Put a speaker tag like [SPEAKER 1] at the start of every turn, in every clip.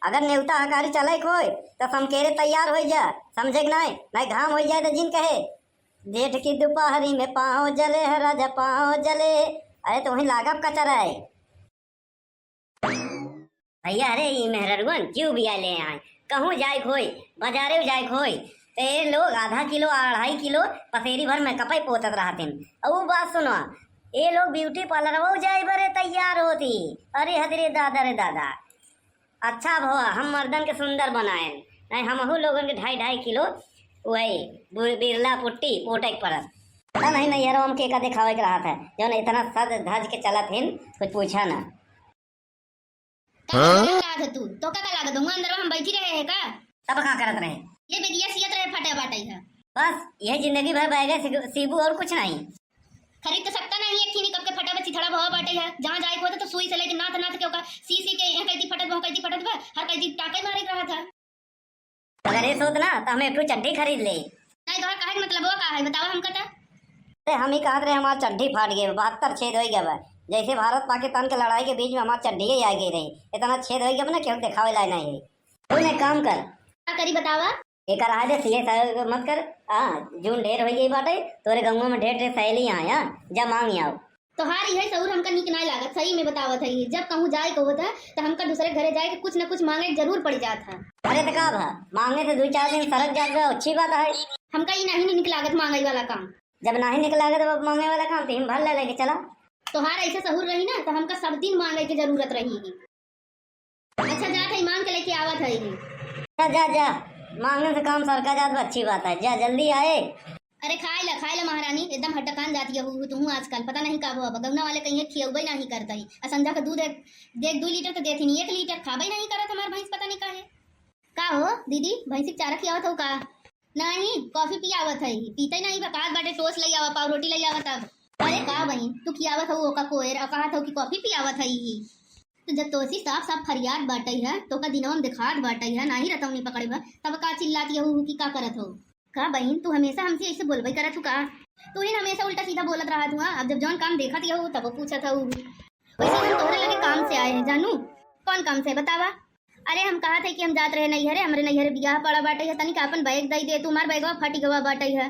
[SPEAKER 1] अगर नेवता हकारी चले कोई तो समकेरे तैयार हो जा, समझे कि नहीं? नहीं घाम हो जाए तो जिन कहे जेठ की दोपहरी में पाँव जले है राजा पाँव जले। अरे तो वहीं लागब कचरा है भैया। अरे ये मेहररुअन क्यों बिया ले आए? कहूँ जाए खोई बाजारे जाए खोई ते लोग आधा किलो 2.5 किलो पसेरी भर में कपई पोतत रहते। और बात सुनो, ये लोग ब्यूटी पार्लर वो जाए बरे तैयार होती। अरे हदरे दादा रे दादा, अच्छा भवा हम मर्दन के सुंदर बनाए नहीं, हम लोगन के 2.5 2.5 किलो वही बिरला पुट्टी पोटे के परत। पता नहीं नहीं यार हम के का दिखावे के रहा था जो ना इतना सज धज के चला थे कुछ पूछा ना।
[SPEAKER 2] लागत तू तो का लागत हूं अंदर हम बैठी रहे है का?
[SPEAKER 1] तब का करत रहे?
[SPEAKER 2] ये बेगिया सियत रहे फटे बाटई है
[SPEAKER 1] बस यह जिंदगी भर बह सीबू और कुछ नहीं।
[SPEAKER 2] खरीद तो सकता नहीं एक थी कब के फटा बच्ची थड़ा भवा बाटे है। जहां जाए को तो सुई से लेके नाथ नाथ के का सी के यहां कहती फटत वहां कहती फटत हर कहती टाके मारे रहा था।
[SPEAKER 1] अगर ये सोच ना तो हमें एक चड्डी खरीद ले।
[SPEAKER 2] नहीं तो का है मतलब वो का है बताओ हमका ता?
[SPEAKER 1] अरे हम ही कहत रहे हमारी चड्डी फाट गई, 72 छेद हो गया। जैसे भारत पाकिस्तान के लड़ाई के बीच में हमारी चड्डी ही आ गई रही, इतना छेद हो गया ना क्यों दिखावे लाए नहीं। तूने काम कर
[SPEAKER 2] का करी बतावा?
[SPEAKER 1] एक रहा दे सीए मत कर। जून ढेर हो गई बाटे तोरे गंगों में ढेर ढेर सहेली आया जा मांग आओ।
[SPEAKER 2] तो हार यही सहूर हमका निक नहीं लागत सही में बतावत है। जब कहूँ जाए को होता तो हमका दूसरे घरे जाए के कुछ न कुछ मांगे जरूर पड़ जाता।
[SPEAKER 1] अरे तो का भा मांगे तो 2-4 दिन सरक जात अच्छी बात है।
[SPEAKER 2] हमका ये नहीं निक लागत मांगे वाला काम।
[SPEAKER 1] जब नहीं निकला तो मांगे वाला काम तो हम भर ले लेके चला।
[SPEAKER 2] तो हार ऐसे सहूर रही ना तो हमका सब दिन मांगे की जरूरत रहेगी। अच्छा जा थे मांग के लेके आवत है।
[SPEAKER 1] जा जा जा मांगने से काम सरका जात अच्छी बात है, जा जल्दी आए।
[SPEAKER 2] अरे खाए ला महारानी एकदम हटकान जाती है तू आजकल पता नहीं का हुआ गौना वाले कहीं खियबे नहीं करता ही। संध्या का दूध देख 2 लीटर तो देती नहीं 1 लीटर खाबे नहीं करत हमार भैंस पता नहीं का है का हो दीदी भैंसी चारा खियावत हो का? नहीं कॉफी पियावत है पीते नहीं बकात बाटे टोस्ट ले आवा पाव रोटी ले आवा तब। अरे का बहन तू खियावत हो का कोयर और कहा था कि कॉफी पियावत है ही। तो जब तोसी साफ साफ फरियाद बाटे है तो का दिनों में दिखात बाटे है नहीं रतौनी पकड़े बा तब का चिल्लाती हो कि का करत हो का? बहन तू हमेशा हमसे ऐसे बोलबई करत तू का? तू ही हमेशा उल्टा सीधा बोलत रहा तू। अब जब जौन काम देखा हो तब पूछा था वैसे हम तोहरे लगे काम से आए हैं जानू। कौन काम से बतावा? अरे हम कहा थे कि हम जात रहे नैहरे हमरे नैहरे बियाह पड़ा बाटे है तनिक अपन बैग दई दे तुम्हार बैगवा फटी गवा बाटे है।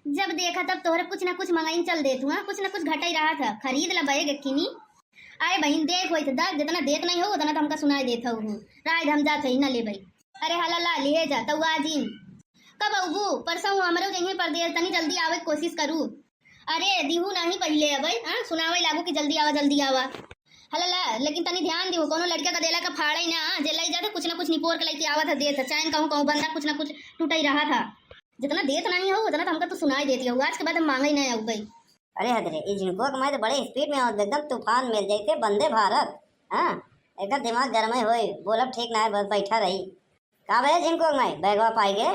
[SPEAKER 2] जब देखा तब तोहरे कुछ ना कुछ मंगाई चल दे तू कुछ ना कुछ घटाई रहा था खरीद ला बैग किनी। अरे बहन देख होई था जितना देत नहीं हो उतना तो हमका सुनाई देता हूँ राय हम जात ही ना ले भाई। अरे हला ला ले जा तो आजीन कब अबू परसों हमरो जइहे परदेस तनी जल्दी आवे कोशिश करू। अरे दिहू नहीं पहले अब सुनावे लागू कि जल्दी आवा हला लेकिन तनी ध्यान दिहू कोनो लड़का का देला का फाड़े ना जेलाई जाते कुछ ना कुछ निपोर के लेके आवत देत चैन कहूँ कहूँ बंदा कुछ ना कुछ टूटा ही रहा था। जितना देत नहीं हो उतना तो हमका तो सुनाई देती हो आज के बाद हम मांगा ही नहीं आऊ गई।
[SPEAKER 1] अरे हदरे ये जिनको कमाए तो बड़े स्पीड में एकदम तूफान मिल जाते बंदे भारत। एकदम दिमाग गर्म हो बोलब ठीक ना है बस बैठा रही का भैया जिनको कमाए बैगवा पाएगे।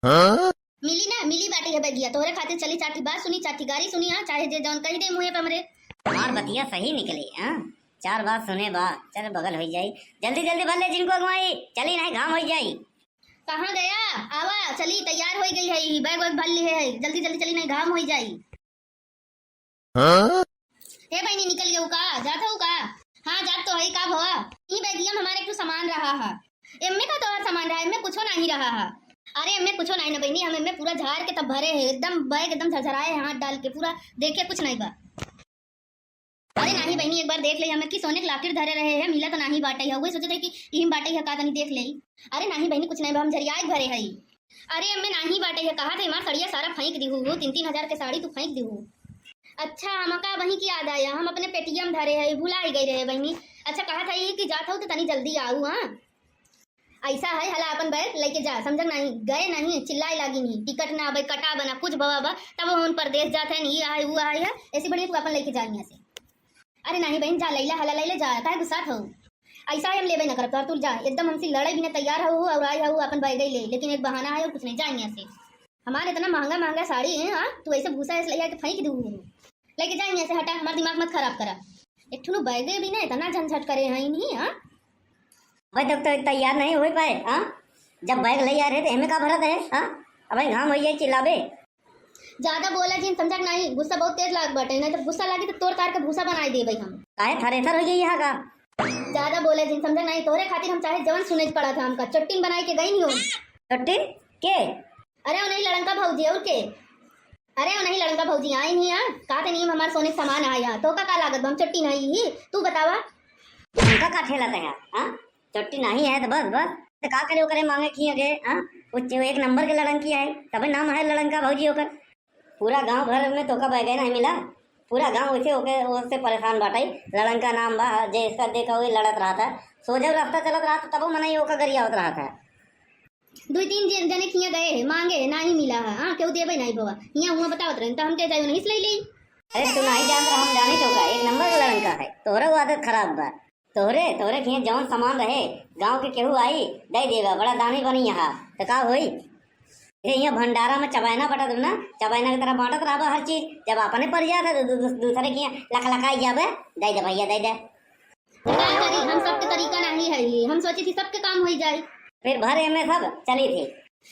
[SPEAKER 2] मिली ना मिली बाटे है बैगिया तोरे खातिर चली चाटी बात सुनी चाटी गारी सुनी चाहे जे जौन कही दे मुँह पे हमरे
[SPEAKER 1] और बतिया सही निकली 4 बात सुने बा चल बगल हो जाई जल्दी जल्दी भर ले जिनको कमाई चली नहीं घाम हो जाई।
[SPEAKER 2] कहाँ गया आवा चली तैयार हो गई है बैग वैग भर ली है जल्दी जल्दी चली नहीं घाम हो जाई। हे बहनी निकल गया का जाता हूँ का? हाँ जात तो है का भवा ये बैगिया में हमारे कुछ सामान रहा है एम्मे का तो सामान रहा है एम्मे कुछ नहीं रहा है। अरे एम्मे कुछ नहीं ना बहनी हम एम्मे पूरा झाड़ के तब भरे है एकदम बैग एकदम झरझराए हाथ डाल के पूरा देखे कुछ नहीं बा। अरे नहीं बहनी एक बार देख ले हमें कि सोने के लाकिर धरे रहे हैं मिला तो नहीं बाटे है वही सोचे थे कि यही बाटे है का तनी देख ले। अरे नहीं बहनी कुछ नहीं हम झरियाए भरे है। अरे हमें नहीं बाटे है कहा थे हमारा सड़िया सारा फेंक दी 3-3 हजार के साड़ी तू फेंक दी। अच्छा हमका वही की याद आया हम अपने पेटीएम धरे है भुला ही गई रहे बहनी। अच्छा कहा था कि जाता हूँ तो तनी जल्दी आऊ। ऐसा है हला अपन बैग लेके जा समझ नहीं गए नहीं चिल्लाई लागी नहीं टिकट ना भाई कटा बना कुछ बवा तब हम प्रदेश जाते हैं ये आए वो आए है ऐसी बढ़िया तू अपन लेके जा यहाँ से। अरे नहीं बहन जा लैला हला लैला जा काहे गुस्सा हो ऐसा हम लेबे न करत तू जा एकदम हमसे लड़ाई भी ना तैयार हो और आई हो अपन बैग ले लेकिन एक बहाना है और कुछ नहीं जा यहाँ से। हमारे इतना महंगा साड़ी है तू ऐसे भूसा ऐसे ले फेंक दूँ लेके जा यहाँ से हटा हमारा दिमाग मत खराब करा। एक ठुनु बैगे भी ना इतना झंझट करे हैं नहीं।
[SPEAKER 1] भाई तब तो तैयार नहीं हो पाए जब बैग ले आ रहे थे हमें का भरत है अब भाई घाम हो जाए चिल्लाबे
[SPEAKER 2] ज्यादा बोला जी समझा नहीं गुस्सा बहुत तेज लाग बटे नहीं तो गुस्सा लागे तो तोड़ तार के भूसा बनाई दे भाई हम
[SPEAKER 1] काहे थरेसर हो गई यहाँ का
[SPEAKER 2] ज्यादा बोले जिन समझा नहीं, तोरे खातिर हम चाहे जवन सुने पड़ा था हमका चट्टीन बनाई के गई नहीं हो।
[SPEAKER 1] छुट्टी के
[SPEAKER 2] अरे वो नहीं लड़का भौजी और के, अरे वो नहीं लड़का भौजी आई नहीं यहाँ कहते नहीं हमारे सोने के सामान आया तो का लागत हम चट्टी नहीं ही तू बतावा।
[SPEAKER 1] उनका का ठेला था हाँ, छुट्टी नहीं है तो बस बस तो का करे ओकरे मांगे किए गए हाँ, कुछ एक नंबर के लड़की है तभी नाम है लड़का भौजी होकर। पूरा गांव भर में तो का बैगे नहीं मिला, पूरा गांव वैसे होके उससे परेशान बाटाई। लड़का नाम बा जे इसका देखा वही लड़त रहा था, सोझे रास्ता चलत रहा था तब मनाई ओका गरिया होत रहा था।
[SPEAKER 2] दो तीन जने खिया गए मांगे नहीं मिला है हाँ क्यों देवे नहीं बाबा यहाँ हुआ बतावत रहे तो हम के जाए नहीं इसलिए ले।
[SPEAKER 1] अरे तू नहीं जान रहा हम जानी तो का एक नंबर का लड़का है, तोहरा वो आदत खराब बा। तोहरे तोहरे खिया जौन सामान रहे गांव के केहू आई दे देगा, बड़ा दानी बनी यहाँ तो का होई। ये यहाँ भंडारा में चबायना बटत ना, चबायना की तरह बांटत रहा हर चीज, जब अपने पड़ जाता तो दूसरे की लख लखाई जाबे दे दे भैया दे दे।
[SPEAKER 2] क्या करी हम सबके तरीका नहीं है ये, हम सोची थी सबके काम हो जाए।
[SPEAKER 1] फिर भर में सब चली थी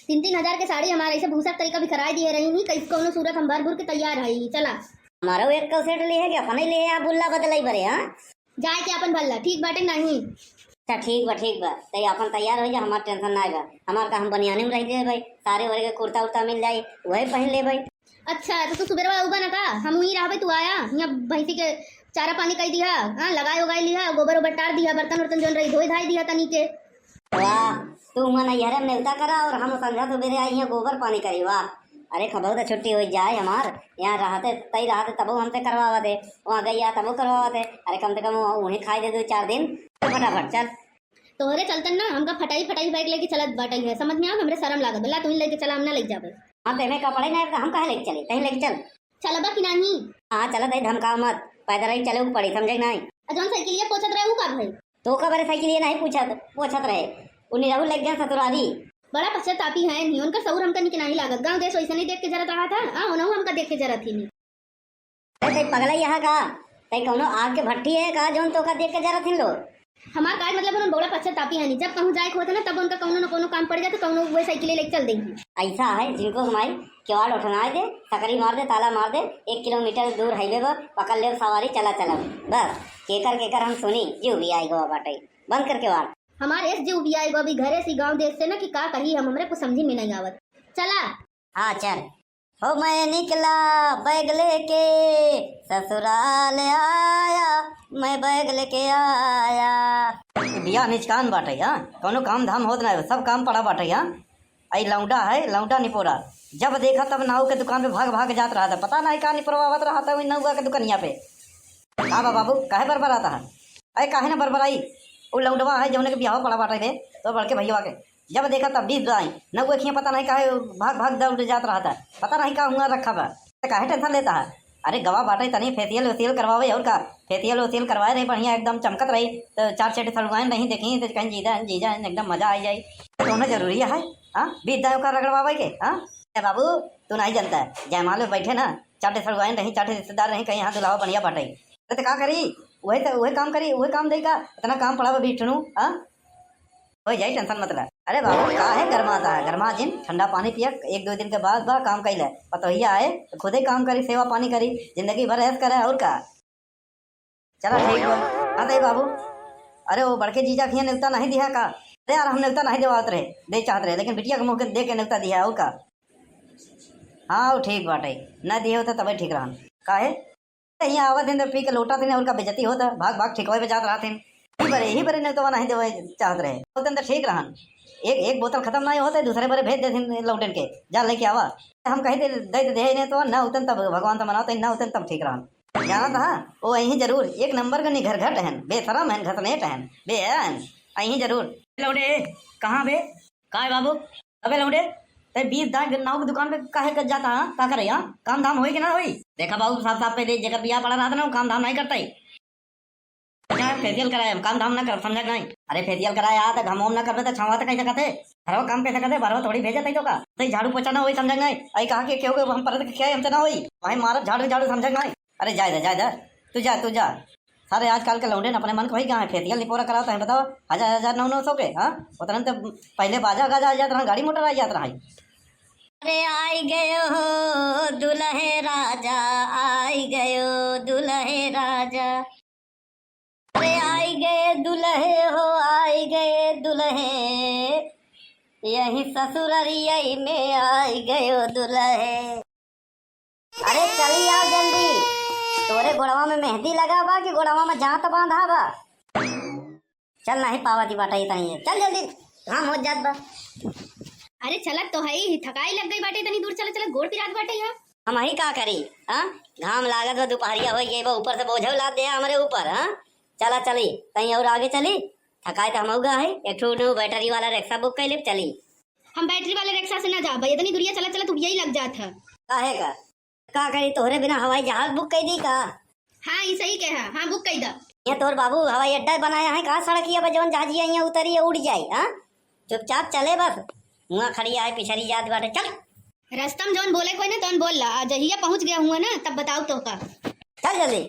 [SPEAKER 2] 3-3 हजार के साड़ी हमारे ऐसे भूसा तरीका भी कराई दिए रही नहीं कहीं कोनो सूरत हम भर भूर के तैयार है चला।
[SPEAKER 1] हमारा वो एक सेट लिए है कि अपने लिए आप बुल्ला बदलाई बरे हाँ
[SPEAKER 2] जाए के अपन भल्ला ठीक बाटे नहीं।
[SPEAKER 1] अच्छा ठीक बा तई अपन तैयार हो जा, हमार टेंशन ना आएगा। हमार का हम बनियानी में रह जाए भाई, सारे वर्ग के कुर्ता उर्ता मिल जाए वही पहन ले भाई।
[SPEAKER 2] अच्छा तो तू सुबह उबा ना का हम वहीं रहा तू आया यहाँ भैंसी के चारा पानी कर दिया हाँ लगाए उगाई लिया गोबर उबर टार दिया बर्तन वर्तन जोन रही धोई धाई दिया तनी के।
[SPEAKER 1] वाह तू मन यहरे नेवता करा और हम संध्या सुबेरे आई यहाँ गोबर पानी करी। वाह अरे खबर तो छुट्टी हो जाए हमार यहाँ रहते तई रहते तबो हमसे करवावा थे, वहाँ गैया तबो करवावा थे। अरे कम से कम उन्हें खाई दे 2-4 दिन तो फटाफट चल।
[SPEAKER 2] तोहरे चलतन ना हमका फटाई फटाई बैग लेके चलत बाटई है समझ में आ हमरे शर्म लागत बोला तू लेके चला हम ना लेके जाबे।
[SPEAKER 1] हाँ तेरे कपड़े नहीं हम कहे लेके चले कहीं लेके चल।
[SPEAKER 2] चलबा कि नहीं।
[SPEAKER 1] हाँ चल दे धमका मत, पैदल ही चले पड़ी समझे नहीं।
[SPEAKER 2] जौन साइकिलिया पोछत रहे का भाई
[SPEAKER 1] तो कब साइकिल ये नहीं पूछत रहे उन्हें रहू लग गया ससुराली।
[SPEAKER 2] बड़ा पश्चातापी है नहीं उनका सौर हमका नहीं लागत गांव देश वैसे नहीं देख के जरत रहा था हाँ उन्होंने हमका देख के जरत ही नहीं।
[SPEAKER 1] अरे पगला यहाँ का तई कौनो आग के भट्टी है का जौन तो का देख के जरत इन लोग।
[SPEAKER 2] हमार का मतलब उन्होंने बड़ा पश्चातापी है नहीं, जब कहूँ जाए होता ना तब उनका कौनो न कोनो काम पड़ जाए तो कौनो वो साइकिल लेके चल देंगी।
[SPEAKER 1] ऐसा है जिनको हमारी किवाड़ उठना दे सकरी मार दे ताला मार दे 1 किलोमीटर दूर हाईवे पर पकड़ ले सवारी चला बस केकर हम सुनी जीव भी आई गवा बाटे बंद कर किवाड़।
[SPEAKER 2] हमारे इस जीव भी आई गो अभी घरे से गाँव देश से ना कि का कही हम हमरे कुछ समझी में नहीं आवत चला।
[SPEAKER 1] हाँ चल हो मैं निकला बैग लेके ससुराल आया, मैं बैग लेके आया। बिया निचकान बाटे यहाँ कोनो काम धाम होत ना सब काम पड़ा बाटे यहाँ। आई लौंडा है लौंडा निपोरा जब देखा तब नाऊ के दुकान पे भाग भाग जात रहा था, पता नहीं का निपोरावत रहा था नौआ के दुकानिया पे। का बाबू काहे बरबर आता है अरे काहे ना बरबराई वो लौंडवा है जौने के बिहाव पड़ा बाटे थे तो बड़के भैया के जब देखा तब भी आई न वो खिया पता नहीं काहे भाग भाग दौड़ जात रहा था, पता नहीं का हुआ रखा बा काहे टेंशन लेता है। अरे गवा बाटे तनी फेसियल वेसियल करवावे और का फेसियल वेसियल करवाए रही बढ़िया एकदम चमकत रही तो 4 सेट सलवाए नहीं देखी तो कहीं जीजा एकदम मजा आ जाए तो दोनों जरूरी है हाँ बीत दाव का रगड़वावे के हाँ। बाबू तू नहीं जानता है जयमाल में बैठे ना 4 सलवाए नहीं 4 रिश्तेदार नहीं कहीं हाथ दुलावा बढ़िया बाटे तो का करी वही काम करी वही काम देगा इतना काम पड़ा हुआ बीठनू हाँ हो जाए टेंशन मत ले। अरे बाबू का है गरमाता है गरमा जिन ठंडा पानी पिया 1-2 दिन के बाद बा काम कैले पतोहिया आए तो खुद ही काम करी सेवा पानी करी जिंदगी भर ऐस करे और का चला ठीक हो। हाँ दे बाबू अरे वो बड़के जीजा खिया न्योता नहीं दिया का अरे यार हम न्योता नहीं देवात रहे दे चाहत रहे लेकिन बिटिया के मुँह दे के न्योता दिया और का। हाँ वो ठीक बाटे न दिए होता तभी ठीक रहा का है यहाँ आवा थे तो पी के लौटा थे और का बेजती होता भाग भाग ठिकवाए पे जात रहा थे ही बरे नहीं तो नहीं देवे चाहत रहे होते अंदर ठीक रहा एक बोतल खत्म नहीं होते दूसरे बरे भेज देते लौटन के जा लेके आवा हम कहीं दे नहीं तो न होते तब भगवान तो मनाते न होते तब ठीक रहा जाना था वो यहीं जरूर 1 नंबर का निघर घट है बेशरम है घटनेट है बे यहीं जरूर लौटे कहाँ बे का है बाबू अबे लौटे 20 नाव की दुकान पे काहे कर जाता है का करे यहाँ काम धाम होई कि ना होई। देखा बाबू साफ साफ पे दे जगह बिया पड़ा रहा था ना वो काम धाम नहीं करता क्या फेसियल कराया काम धाम ना कर समझा नहीं। अरे फेसियल कराया तो घम ना करते तो छावा तो कैसे करते घरवा काम कैसे करते बारवा थोड़ी भेजा तो का तो झाड़ू पोछा ना होई समझा नहीं आई कहा कि क्यों हम पर क्या हमसे ना होई वही मारत झाड़ू समझा नहीं। अरे जाए तू जा सारे आजकल के लौंडे अपने मन को वही कहाँ है फेसियल निपोरा कराता है बताओ 1000 900 के हाँ उतना तो पहले बाजा गाजा आ जाता रहा गाड़ी मोटर आ जाता रहा। अरे आई गयो हो दुल्हे राजा आई गयो दुल्हे राजा अरे आई गए दुल्हे हो, आई गए दुल्हे, यही ससुररिया में आई गए दुल्हे। अरे चली आओ जल्दी, तोरे गोड़वा में मेहंदी लगा बा कि गोड़वा में जांत बांधा बा? चल नहीं पावती बाटा इतनी, चल जल्दी, काम हो जात बा।
[SPEAKER 2] अरे चलत तो है ही, थकाई लग गई बाटे, इतनी दूर चलत चलत गोड़ पिरात बाटे यहाँ।
[SPEAKER 1] हम ही का करी? हाँ, घाम लागत बा, दोपहरिया हो गई बा, ऊपर से बोझ लाद दे हमारे ऊपर। हाँ चला चली, कहीं और आगे चली, थकाई तो हम होगा है। एक ठो बैटरी वाला रिक्शा बुक कर ले, चली।
[SPEAKER 2] हम बैटरी वाले रिक्शा से ना जा भाई, इतनी दूरिया चलत चलत यही लग जात है।
[SPEAKER 1] काहे का करी? तोहरे बिना हवाई जहाज बुक कर दी का?
[SPEAKER 2] हाँ ये सही कहा, हाँ बुक कर दा।
[SPEAKER 1] ये तोर बाबू हवाई अड्डा बनाया है, कहाँ सड़किया पर जौन जहाजिया यहाँ उतरी है उड़ जाए? हाँ चुपचाप चले बस, वहाँ खड़ी है पिछड़ी जात बाटे, चल।
[SPEAKER 2] रास्ता में जौन बोले कोई ना तौन बोल ला, जहिया पहुँच गया हुआ ना तब बताओ तो का।
[SPEAKER 1] चल जल्दी।